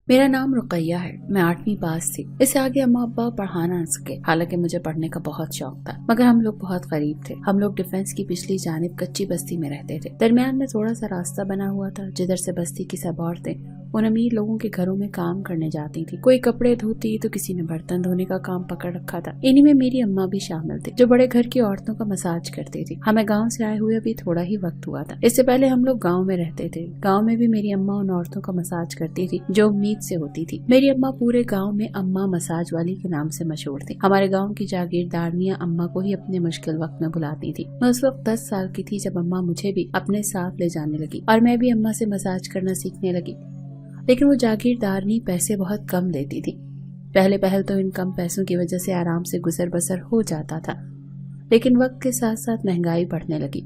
मेरा नाम रुकैया है। मैं 8वीं पास थी। इससे आगे अम्मा अब्बा पढ़ा ना सके। हालांकि मुझे पढ़ने का बहुत शौक था, मगर हम लोग बहुत गरीब थे। हम लोग डिफेंस की पिछली जानिब कच्ची बस्ती में रहते थे। दरमियान में थोड़ा सा रास्ता बना हुआ था, जिधर से बस्ती की सब औरतें उन अमीर लोगों के घरों में काम करने जाती थी। कोई कपड़े धोती तो किसी ने बर्तन धोने का काम पकड़ रखा था। इन्हीं में मेरी अम्मा भी शामिल थी, जो बड़े घर की औरतों का मसाज करती थी। हमें गाँव से आए हुए अभी थोड़ा ही वक्त हुआ था। इससे पहले हम लोग गाँव में रहते थे। गाँव में भी मेरी अम्मा उन औरतों का मसाज करती थी जो उम्मीद से होती थी। मेरी अम्मा पूरे गाँव में अम्मा मसाज वाली के नाम से मशहूर थी। हमारे गाँव की जागीरदारनियां अम्मा को ही अपने मुश्किल वक्त में बुलाती थी। मैं उस वक्त 10 साल की थी जब अम्मा मुझे भी अपने साथ ले जाने लगी और मैं भी अम्मा से मसाज करना सीखने लगी। लेकिन वो जागीरदारनी पैसे बहुत कम देती थी। पहले तो इन कम पैसों की वजह से आराम से गुजर बसर हो जाता था, लेकिन वक्त के साथ साथ महंगाई बढ़ने लगी।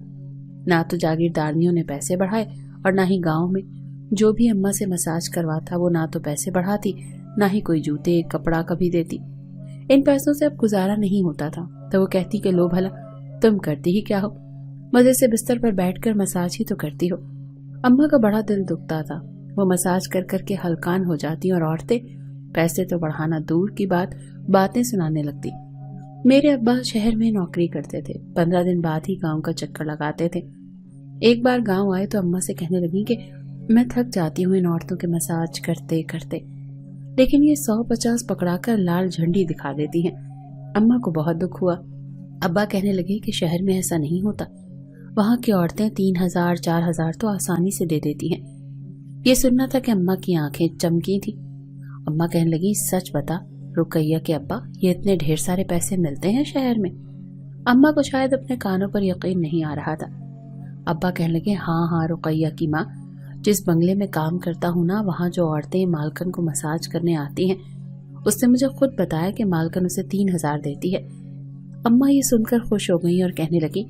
ना तो जागीरदारनियों ने पैसे बढ़ाए और ना ही गांव में जो भी अम्मा से मसाज करवाता वो ना तो पैसे बढ़ाती, ना ही कोई जूते कपड़ा कभी देती। इन पैसों से अब गुजारा नहीं होता था, तो वो कहती कि लो भला तुम करती ही क्या हो, मजे से बिस्तर पर बैठकर मसाज ही तो करती हो। अम्मा का बड़ा दिल दुखता था। वो मसाज कर करके हलकान हो जाती और औरतें पैसे तो बढ़ाना दूर की बातें सुनाने लगती। मेरे अब्बा शहर में नौकरी करते थे। 15 दिन बाद ही गांव का चक्कर लगाते थे। एक बार गांव आए तो अम्मा से कहने लगी कि मैं थक जाती हूँ इन औरतों के मसाज करते करते, लेकिन ये 150 पकड़ाकर लाल झंडी दिखा देती हैं। अम्मा को बहुत दुख हुआ। अब्बा कहने लगे कि शहर में ऐसा नहीं होता, वहाँ की औरतें 3000 4000 तो आसानी से दे देती हैं। ये सुनना था कि अम्मा की आंखें चमकी थी। अम्मा कहने लगी, सच बता रुकैया के अब्बा, ये इतने ढेर सारे पैसे मिलते हैं शहर में? अम्मा को शायद अपने कानों पर यकीन नहीं आ रहा था। अब्बा कहने लगे, हाँ रुकैया की माँ, जिस बंगले में काम करता हूँ ना, वहाँ जो औरतें मालकन को मसाज करने आती हैं, उसने मुझे खुद बताया कि मालकन उसे 3000 देती है। अम्मा ये सुनकर खुश हो गई और कहने लगी,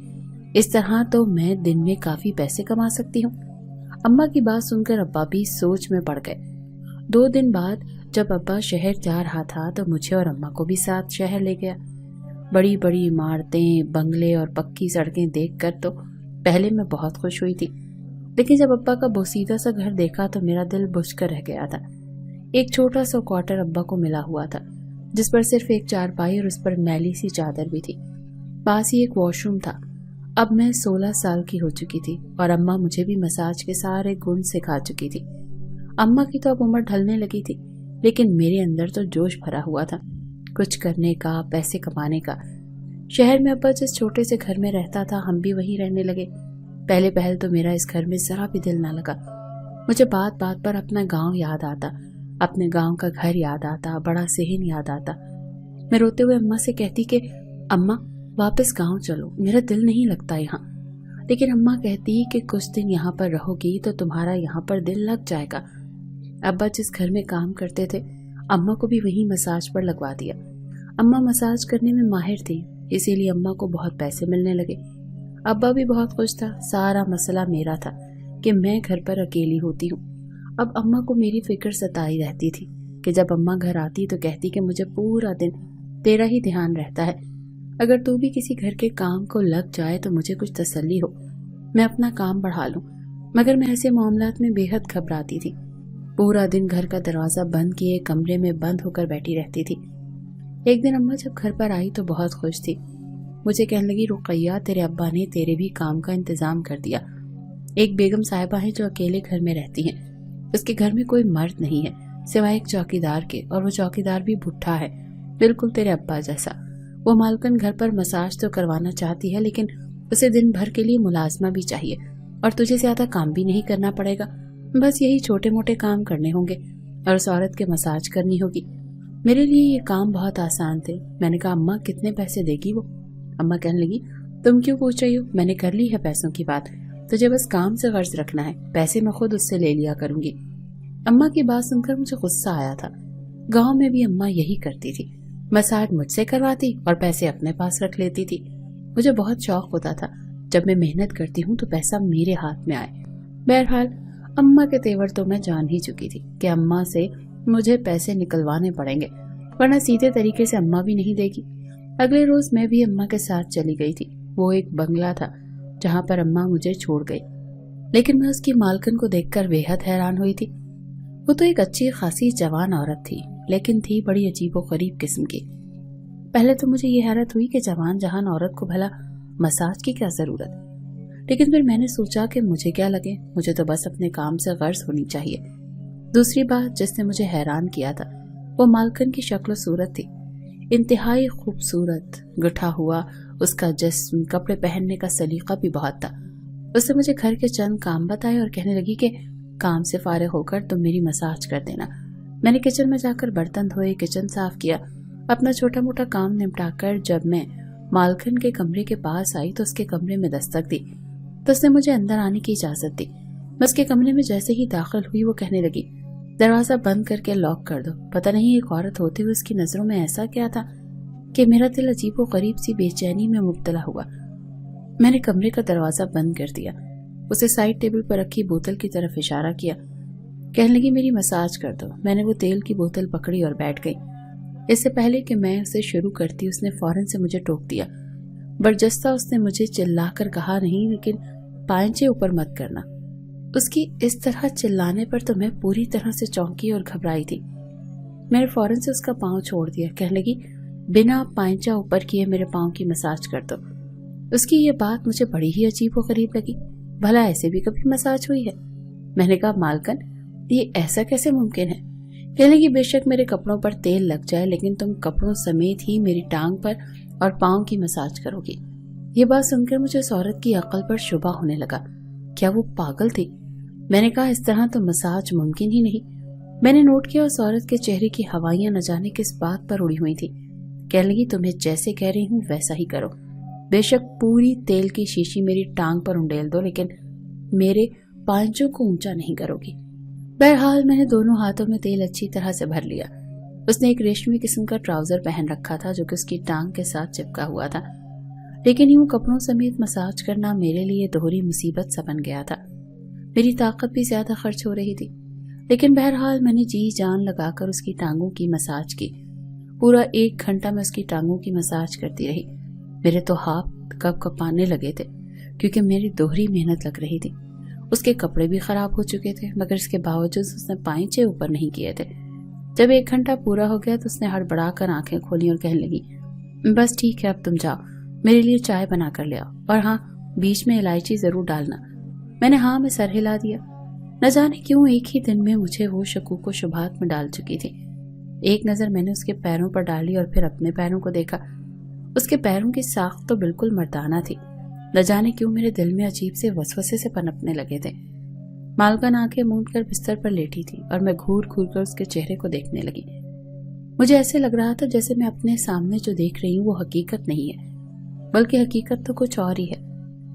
इस तरह तो मैं दिन में काफी पैसे कमा सकती हूँ। अम्मा की बात सुनकर अब्बा भी सोच में पड़ गए। 2 दिन बाद जब अब्बा शहर जा रहा था तो मुझे और अम्मा को भी साथ शहर ले गया। बड़ी बड़ी इमारतें, बंगले और पक्की सड़कें देखकर तो पहले मैं बहुत खुश हुई थी, लेकिन जब अब्बा का बोसीदा सा घर देखा तो मेरा दिल बुझ कर रह गया था। एक छोटा सा क्वार्टर अब्बा को मिला हुआ था, जिस पर सिर्फ एक चारपाई और उस पर मैली सी चादर भी थी। पास ही एक वॉशरूम था। अब मैं 16 साल की हो चुकी थी और अम्मा मुझे भी मसाज के सारे गुण सिखा चुकी थी। अम्मा की तो अब उम्र ढलने लगी थी, लेकिन मेरे अंदर तो जोश भरा हुआ था, कुछ करने का, पैसे कमाने का। शहर में अब्बा जिस छोटे से घर में रहता था, हम भी वहीं रहने लगे। पहले तो मेरा इस घर में जरा भी दिल ना लगा। मुझे बात बात पर अपना गांव याद आता, अपने गांव का घर याद आता, बड़ा सेहन याद आता। मैं रोते हुए अम्मा से कहती कि अम्मा वापस गांव चलो, मेरा दिल नहीं लगता यहाँ। लेकिन अम्मा कहती कि कुछ दिन यहाँ पर रहोगी तो तुम्हारा यहाँ पर दिल लग जाएगा। अब्बा जिस घर में काम करते थे, अम्मा को भी वहीं मसाज पर लगवा दिया। अम्मा मसाज करने में माहिर थी, इसीलिए अम्मा को बहुत पैसे मिलने लगे। अब्बा भी बहुत खुश था। सारा मसला मेरा था कि मैं घर पर अकेली होती हूँ। अब अम्मा को मेरी फिक्र सताई रहती थी कि जब अम्मा घर आती तो कहती कि मुझे पूरा दिन तेरा ही ध्यान रहता है, अगर तू भी किसी घर के काम को लग जाए तो मुझे कुछ तसल्ली हो, मैं अपना काम बढ़ा लूं। मगर मैं ऐसे मामलात में बेहद घबराती थी। पूरा दिन घर का दरवाजा बंद किए कमरे में बंद होकर बैठी रहती थी। एक दिन अम्मा जब घर पर आई तो बहुत खुश थी। मुझे कहने लगी, रुकैया तेरे अब्बा ने तेरे भी काम का इंतजाम कर दिया। एक बेगम साहिबा है जो अकेले घर में रहती है। उसके घर में कोई मर्द नहीं है सिवाय एक चौकीदार के, और वो चौकीदार भी बुढ़ा है, बिल्कुल तेरे अब्बा जैसा। वो मालकन घर पर मसाज तो करवाना चाहती है, लेकिन उसे दिन भर के लिए मुलाजमा भी चाहिए और तुझे ज्यादा काम भी नहीं करना पड़ेगा। बस यही छोटे मोटे काम करने होंगे और उस औरत के मसाज करनी होगी। मेरे लिए ये काम बहुत आसान थे। मैंने कहा, अम्मा कितने पैसे देगी वो? अम्मा कहने लगी, तुम क्यों पूछ रही हो, मैंने कर ली है पैसों की बात, तुझे बस काम से कर्ज रखना है, पैसे मैं खुद उससे ले लिया करूंगी। अम्मा की बात सुनकर मुझे गुस्सा आया था। गाँव में भी अम्मा यही करती थी, मसाज मुझसे करवाती और पैसे अपने पास रख लेती थी। मुझे बहुत शौक होता था जब मैं मेहनत करती हूँ तो पैसा मेरे हाथ में आए। बहरहाल अम्मा के तेवर तो मैं जान ही चुकी थी कि अम्मा से मुझे पैसे निकलवाने पड़ेंगे, वरना सीधे तरीके से अम्मा भी नहीं देगी। अगले रोज मैं भी अम्मा के साथ चली गई थी। वो एक बंगला था जहाँ पर अम्मा मुझे छोड़ गई, लेकिन मैं उसकी मालकिन को देखकर बेहद हैरान हुई थी। वो तो एक अच्छी खासी जवान औरत थी, लेकिन थी बड़ी अजीब व गरीब किस्म की। पहले तो मुझे ये हैरत हुई कि जवान जहान औरत को भला मसाज की क्या जरूरत, लेकिन फिर मैंने सोचा कि मुझे क्या लगे, मुझे तो बस अपने काम से गर्ज होनी चाहिए। दूसरी बात जिसने मुझे हैरान किया था वो मालकन की शक्ल सूरत थी, इंतहाई खूबसूरत, गुठा हुआ उसका जिस्म, कपड़े पहनने का सलीका भी बहुत था। उसने मुझे घर के चंद काम बताए और कहने लगी कि काम से फारिग होकर तुम मेरी मसाज कर देना। मैंने किचन में जाकर बर्तन धोए, किचन साफ किया, अपना छोटा मोटा काम निपटाकर जब मैं मालकन के कमरे के पास आई तो उसके कमरे में दस्तक दी तो उसने मुझे अंदर आने की इजाजत दी। मैं उसके कमरे में जैसे ही दाखिल हुई वो कहने लगी, दरवाजा बंद करके लॉक कर दो। पता नहीं एक औरत होते हुए उसकी नजरों में ऐसा क्या था कि मेरा दिल अजीब व गरीब सी बेचैनी में मुब्तला हुआ। मैंने कमरे का दरवाजा बंद कर दिया, उसे साइड टेबल पर रखी बोतल की तरफ इशारा किया, कहने लगी मेरी मसाज कर दो। मैंने वो तेल की बोतल पकड़ी और बैठ गई। इससे पहले कि मैं उसे शुरू करती उसने फौरन से मुझे टोक दिया। बरजस्ता उसने मुझे चिल्लाकर कहा, नहीं लेकिन पांचे ऊपर मत करना। उसकी इस तरह चिल्लाने पर तो मैं पूरी तरह से चौंकी और घबराई थी। मैंने फौरन से उसका पांव छोड़ दिया। कहने लगी बिना पांचा ऊपर किए मेरे पांव की मसाज कर दो। उसकी ये बात मुझे बड़ी ही अजीब व गरीब लगी। भला ऐसे भी कभी मसाज हुई है? मैंने कहा मालकन ये ऐसा कैसे मुमकिन है? कहने लगी बेशक मेरे कपड़ों पर तेल लग जाए लेकिन तुम कपड़ों समेत ही मेरी टांग पर और पांव की मसाज करोगी। ये बात सुनकर मुझे उस औरत की अक्ल पर शुबा होने लगा। क्या वो पागल थी? मैंने कहा इस तरह तो मसाज मुमकिन ही नहीं। मैंने नोट किया उस औरत के चेहरे की हवाइयां न जाने किस बात पर उड़ी हुई थी। कहने लगी तुम्हें जैसे कह रही हूँ वैसा ही करो। बेशक पूरी तेल की शीशी मेरी टांग पर उंडेल दो लेकिन मेरे पांचों को ऊंचा नहीं करोगी। बहरहाल मैंने दोनों हाथों में तेल अच्छी तरह से भर लिया। उसने एक रेशमी किस्म का ट्राउजर पहन रखा था जो कि उसकी टांग के साथ चिपका हुआ था, लेकिन यूं कपड़ों समेत मसाज करना मेरे लिए दोहरी मुसीबत सा बन गया था। मेरी ताकत भी ज्यादा खर्च हो रही थी, लेकिन बहरहाल मैंने जी जान लगाकर उसकी टांगों की मसाज की। पूरा 1 घंटा मैं उसकी टांगों की मसाज करती रही। मेरे तो हाथ कब कपाने लगे थे क्योंकि मेरी दोहरी मेहनत लग रही थी। उसके कपड़े भी खराब हो चुके थे मगर इसके बावजूद उसने पांचे ऊपर नहीं किए थे। जब 1 घंटा पूरा हो गया तो उसने हड़बड़ाकर आंखें खोली और कहने लगी बस ठीक है अब तुम जाओ, मेरे लिए चाय बना कर ले आओ और हाँ बीच में इलायची जरूर डालना। मैंने हाँ में सर हिला दिया। न जाने क्यों एक ही दिन में मुझे वो शकूक को शुभात में डाल चुकी थी। एक नजर मैंने उसके पैरों पर डाली और फिर अपने पैरों को देखा। उसके पैरों की साख तो बिल्कुल मर्दाना थी। न जाने क्यों मेरे दिल में अजीब से वसवसे से पनपने लगे थे। मालकन आंखें मूंदकर बिस्तर पर लेटी थी और मैं घूर घूर कर उसके चेहरे को देखने लगी। मुझे ऐसे लग रहा था जैसे मैं अपने सामने जो देख रही हूँ वो हकीकत नहीं है बल्कि हकीकत तो कुछ और ही है।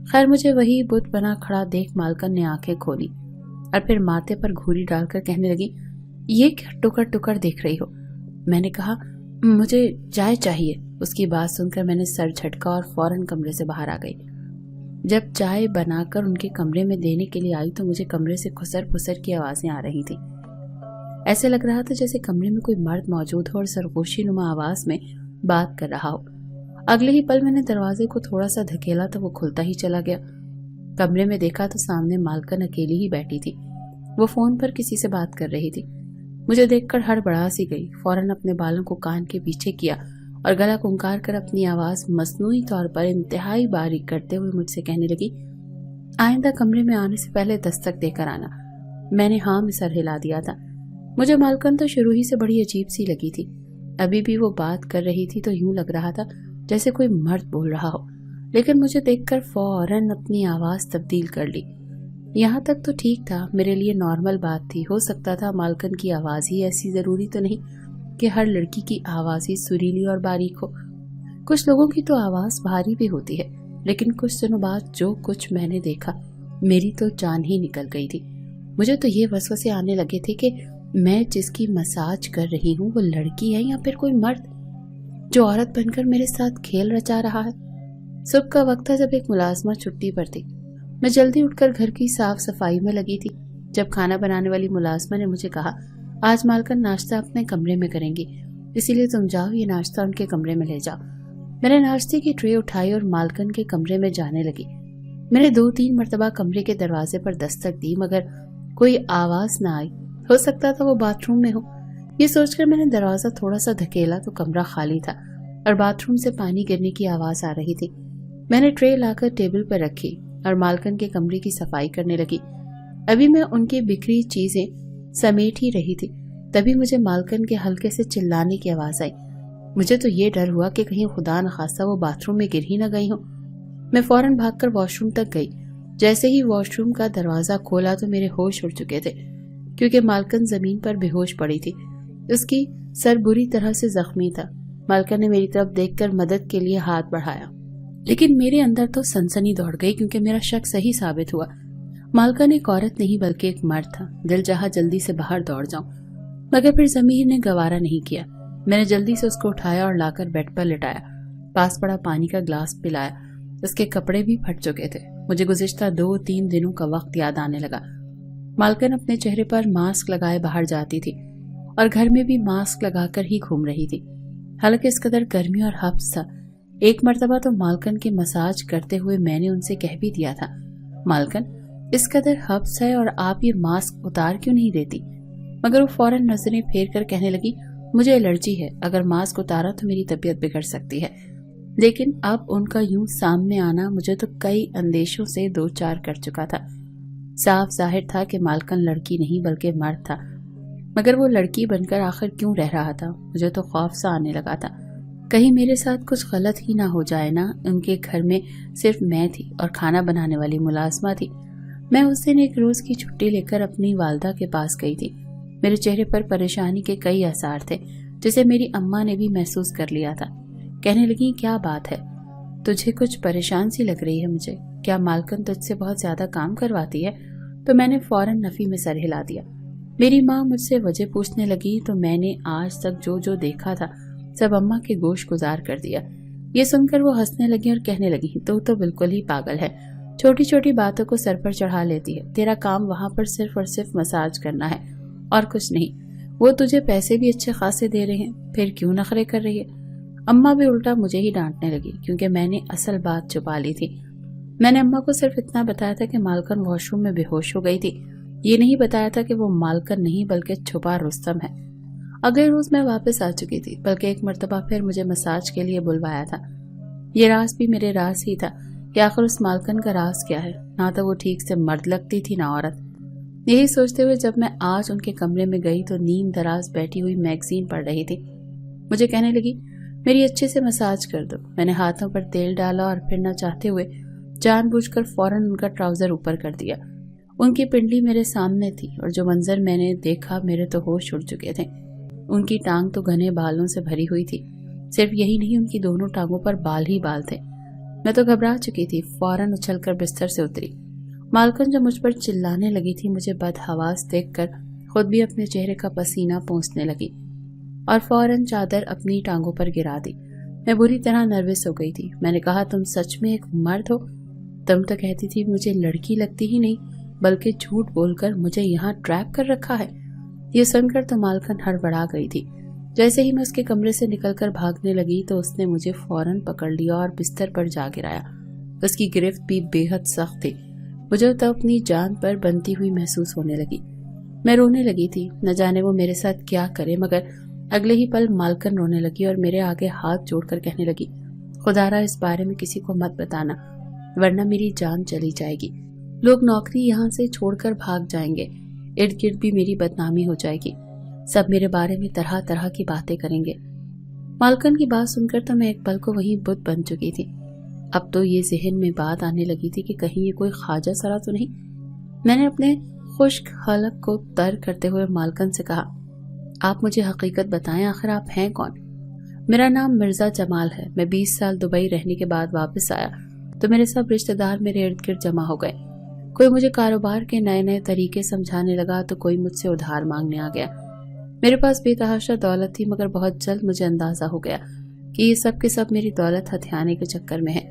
खैर मुझे वही बुत बना खड़ा देख मालकन ने आंखें खोली और फिर माथे पर घूरी डालकर कहने लगी ये क्या टुकड़ टुकड़ देख रही हो? मैंने कहा मुझे चाय चाहिए। उसकी बात सुनकर मैंने सर झटका और फौरन कमरे से बाहर आ गई। जब चाय बनाकर उनके कमरे में देने के लिए आई तो मुझे कमरे से खुसर फुसर की आवाजें आ रही थी। ऐसे लग रहा था जैसे कमरे में कोई मर्द मौजूद हो और सरगोशी नुमा आवाज में बात कर रहा हो। अगले ही पल मैंने दरवाजे को थोड़ा सा धकेला तो वो खुलता ही चला गया। कमरे में देखा तो सामने मालकन अकेली ही बैठी थी। वो फोन पर किसी से बात कर रही थी। मुझे देखकर हड़बड़ा सी गई। फौरन अपने बालों को कान के पीछे किया और गला कुंकार कर अपनी आवाज मसनूई तौर पर इंतहाई बारीक करते हुए मुझसे कहने लगी आइंदा कमरे में आने से पहले दस्तक देकर आना। मैंने हाँ में सर हिला दिया था। मुझे मालकन तो शुरू ही से बड़ी अजीब सी लगी थी। अभी भी वो बात कर रही थी तो यूं लग रहा था जैसे कोई मर्द बोल रहा हो, लेकिन मुझे देखकर फौरन अपनी आवाज तब्दील कर ली। यहाँ तक तो ठीक था, मेरे लिए नॉर्मल बात थी। हो सकता था मालकन की आवाज ही ऐसी, जरूरी तो नहीं कि हर लड़की की आवाज ही सुरीली और बारीक हो। कुछ लोगों की तो आवाज भारी भी होती है, लेकिन कुछ दिनों बाद जो कुछ मैंने देखा मेरी तो जान ही निकल गई थी। मुझे तो ये वसवसे आने लगे थे कि मैं जिसकी मसाज कर रही हूँ वो लड़की है या फिर कोई मर्द जो औरत बनकर मेरे साथ खेल रचा रहा है। सुबह का वक्त था जब एक मुलाजमा छुट्टी पर थी। मैं जल्दी उठकर घर की साफ सफाई में लगी थी जब खाना बनाने वाली मुलाजमा ने मुझे कहा आज मालकन नाश्ता अपने कमरे में करेंगी, इसीलिए तुम जाओ ये नाश्ता उनके कमरे में ले जाओ। मैंने नाश्ते की ट्रे उठाई और मालकन के कमरे में जाने लगी। मैंने 2-3 मरतबा कमरे के दरवाजे पर दस्तक दी मगर कोई आवाज न आई। हो सकता था वो बाथरूम में हो। ये सोचकर मैंने दरवाजा थोड़ा सा धकेला तो कमरा खाली था और बाथरूम से पानी गिरने की आवाज आ रही थी। मैंने ट्रे लाकर टेबल पर रखी और मालकन के कमरे की सफाई करने लगी। अभी मैं उनकी बिखरी चीजें समेट ही रही थी, तभी मुझे मालकन के हल्के से चिल्लाने की आवाज आई। मुझे तो ये डर हुआ कि कहीं खुदा न खास्ता वो बाथरूम में गिर ही न गई हो। मैं फौरन भागकर वॉशरूम तक गई। जैसे ही वॉशरूम का दरवाजा खोला तो मेरे होश उड़ चुके थे, क्योंकि मालकन जमीन पर बेहोश पड़ी थी। उसकी सर बुरी तरह से जख्मी था। मालकन ने मेरी तरफ देखकर मदद के लिए हाथ बढ़ाया, लेकिन मेरे अंदर तो सनसनी दौड़ गई, क्योंकि मेरा शक सही साबित हुआ। मालकन एक औरत नहीं बल्कि एक मर्द था। दिल चाहा जल्दी से बाहर दौड़ जाऊं, मगर फिर ज़मीर ने गवारा नहीं किया। मैंने जल्दी से उसको उठाया और लाकर बेड पर लिटाया। पास पड़ा पानी का ग्लास पिलाया। उसके कपड़े भी फट चुके थे। मुझे गुज़िश्ता 2-3 दिनों का वक्त याद आने लगा। मालकन अपने चेहरे पर मास्क लगाए बाहर जाती थी और घर में भी मास्क लगाकर ही घूम रही थी। हालांकि इस कदर गर्मी और हब्स था। एक मर्तबा तो मालकन की मसाज करते हुए मैंने उनसे कह भी दिया था, मालकन इस कदर हब्स है और आप ये मास्क उतार क्यों नहीं देती? मगर वो फौरन नजरें फेर कर कहने लगी, मुझे एलर्जी है, अगर मास्क उतारा तो मेरी तबीयत बिगड़ सकती है। लेकिन अब उनका यूं सामने आना मुझे तो कई अंदेशों से दो चार कर चुका था। साफ जाहिर था कि मालकन लड़की नहीं बल्कि मर्द था, मगर वो लड़की बनकर आखिर क्यों रह रहा था? मुझे तो खौफ सा आने लगा था, कहीं मेरे साथ कुछ गलत ही ना हो जाए ना। उनके घर में सिर्फ मैं थी और खाना बनाने वाली मुलाजमा थी। मैं उस दिन एक रोज की छुट्टी लेकर अपनी वालदा के पास गई थी। मेरे चेहरे पर परेशानी के कई आसार थे, जिसे मेरी अम्मा ने भी महसूस कर लिया था। कहने लगी, क्या बात है, तुझे कुछ परेशान सी लग रही है मुझे, क्या मालकन तुझसे बहुत ज्यादा काम करवाती है? तो मैंने फौरन नफी में सर हिला दिया। मेरी माँ मुझसे वजह पूछने लगी तो मैंने आज तक जो जो देखा था सब अम्मा के गोश गुजार कर दिया। ये सुनकर वो हंसने लगी और कहने लगी, तो बिल्कुल ही पागल है, छोटी छोटी बातों को सर पर चढ़ा लेती है। तेरा काम वहाँ पर सिर्फ और सिर्फ मसाज करना है और कुछ नहीं। वो तुझे पैसे भी अच्छे खासे दे रहे हैं, फिर क्यों नखरे कर रही है? अम्मा भी उल्टा मुझे ही डांटने लगी, क्योंकि मैंने असल बात छुपा ली थी। मैंने अम्मा को सिर्फ इतना बताया था कि मालकन वॉशरूम में बेहोश हो गई थी। ये नहीं बताया था कि वो मालकन नहीं बल्कि छुपा रुस्तम है। अगले रोज मैं वापस आ चुकी थी, बल्कि एक मर्तबा फिर मुझे मसाज के लिए बुलवाया था। ये राज भी मेरे राज ही था कि आखिर उस मालकन का राज क्या है। ना तो वो ठीक से मर्द लगती थी ना औरत। यही सोचते हुए जब मैं आज उनके कमरे में गई तो नीम दराज बैठी हुई मैगजीन पढ़ रही थी। मुझे कहने लगी, मेरी अच्छे से मसाज कर दो। मैंने हाथों पर तेल डाला और फिर न चाहते हुए जानबूझकर फौरन उनका ट्राउजर ऊपर कर दिया। उनकी पिंडली मेरे सामने थी और जो मंजर मैंने देखा मेरे तो होश उड़ चुके थे। उनकी टांग तो घने बालों से भरी हुई थी। सिर्फ यही नहीं, उनकी दोनों टांगों पर बाल ही बाल थे। मैं तो घबरा चुकी थी, फौरन उछलकर बिस्तर से उतरी। मालकन जो मुझ पर चिल्लाने लगी थी, मुझे बदहवास देखकर खुद भी अपने चेहरे का पसीना पोंछने लगी और फौरन चादर अपनी टांगों पर गिरा दी। मैं बुरी तरह नर्वस हो गई थी। मैंने कहा, तुम सच में एक मर्द हो? तुम तो कहती थी मुझे लड़की लगती ही नहीं, बल्कि झूठ बोलकर मुझे यहाँ ट्रैप कर रखा है। ये सुनकर तो मालकन हड़बड़ा गई थी। जैसे ही मैं उसके कमरे से निकलकर भागने लगी तो उसने मुझे फौरन पकड़ लिया और बिस्तर पर जा गिराया। उसकी गिरफ्त भी बेहद सख्त थी। मुझे तो अपनी जान पर बनती हुई महसूस होने लगी। मैं रोने लगी थी, न जाने वो मेरे साथ क्या करे। मगर अगले ही पल मालकन रोने लगी और मेरे आगे हाथ जोड़कर कहने लगी, खुदारा इस बारे में किसी को मत बताना, वरना मेरी जान चली जाएगी। लोग नौकरी यहाँ से छोड़कर भाग जाएंगे, इर्द गिर्द भी मेरी बदनामी हो जाएगी, सब मेरे बारे में तरह तरह की बातें करेंगे। मालकन की बात सुनकर तो मैं एक पल को वहीं बुत बन चुकी थी। अब तो ये जहन में बात आने लगी थी कि कहीं ये कोई ख्वाजा सरा तो नहीं। मैंने अपने खुश्क हलक को तर करते हुए मालकन से कहा, आप मुझे हकीकत बताएं, आखिर आप हैं कौन? मेरा नाम मिर्जा जमाल है। मैं 20 साल दुबई रहने के बाद वापस आया तो मेरे सब रिश्तेदार मेरे इर्द गिर्द जमा हो गए। कोई मुझे कारोबार के नए नए तरीके समझाने लगा तो कोई मुझसे उधार मांगने आ गया। मेरे पास बेतहाशा दौलत थी, मगर बहुत जल्द मुझे अंदाजा हो गया कि ये सब के सब मेरी दौलत हथियाने के चक्कर में है।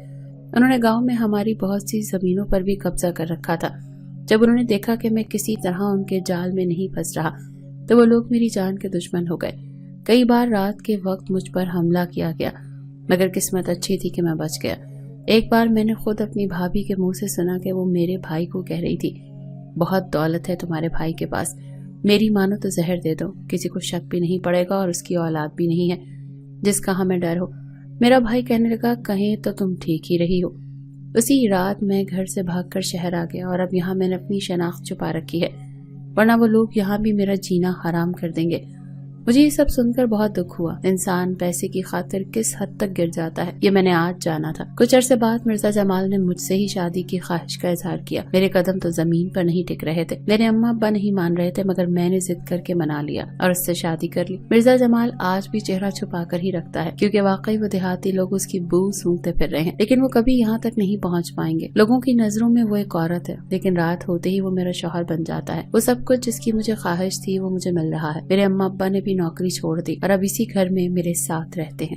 उन्होंने गांव में हमारी बहुत सी जमीनों पर भी कब्जा कर रखा था। जब उन्होंने देखा कि मैं किसी तरह उनके जाल में नहीं फंस रहा तो वो लोग मेरी जान के दुश्मन हो गए। कई बार रात के वक्त मुझ पर हमला किया गया, मगर किस्मत अच्छी थी कि मैं बच गया। एक बार मैंने खुद अपनी भाभी के मुंह से सुना कि वो मेरे भाई को कह रही थी, बहुत दौलत है तुम्हारे भाई के पास, میری مانو تو زہر دے دو، کسی کو شک بھی نہیں پڑے گا اور اس کی اولاد بھی نہیں ہے جس کا ہمیں ڈر ہو۔ میرا بھائی کہنے لگا کہیں تو تم ٹھیک ہی رہی ہو۔ اسی رات میں گھر سے بھاگ کر شہر آ گیا اور اب یہاں میں نے اپنی شناخت چھپا رکھی ہے، ورنہ وہ لوگ یہاں بھی میرا جینا حرام کر دیں گے۔ مجھے یہ سب سن کر بہت دکھ ہوا۔ انسان پیسے کی خاطر کس حد تک گر جاتا ہے یہ میں نے آج جانا تھا۔ کچھ عرصے بعد مرزا جمال نے مجھ سے ہی شادی کی خواہش کا اظہار کیا۔ میرے قدم تو زمین پر نہیں ٹک رہے تھے، میرے اماں ابا نہیں مان رہے تھے، مگر میں نے ضد کر کے منا لیا اور اس سے شادی کر لی۔ مرزا جمال آج بھی چہرہ چھپا کر ہی رکھتا ہے، کیونکہ واقعی وہ دیہاتی لوگ اس کی بو سونگتے پھر رہے ہیں، لیکن وہ کبھی یہاں تک نہیں پہنچ پائیں گے۔ لوگوں کی نظروں میں وہ ایک عورت ہے، لیکن رات ہوتے ہی وہ میرا شوہر بن جاتا ہے۔ وہ سب کچھ جس کی مجھے خواہش تھی وہ مجھے مل رہا ہے۔ میرے اماں ابا نے بھی نوکری چھوڑ دی اور اب اسی گھر میں میرے ساتھ رہتے ہیں۔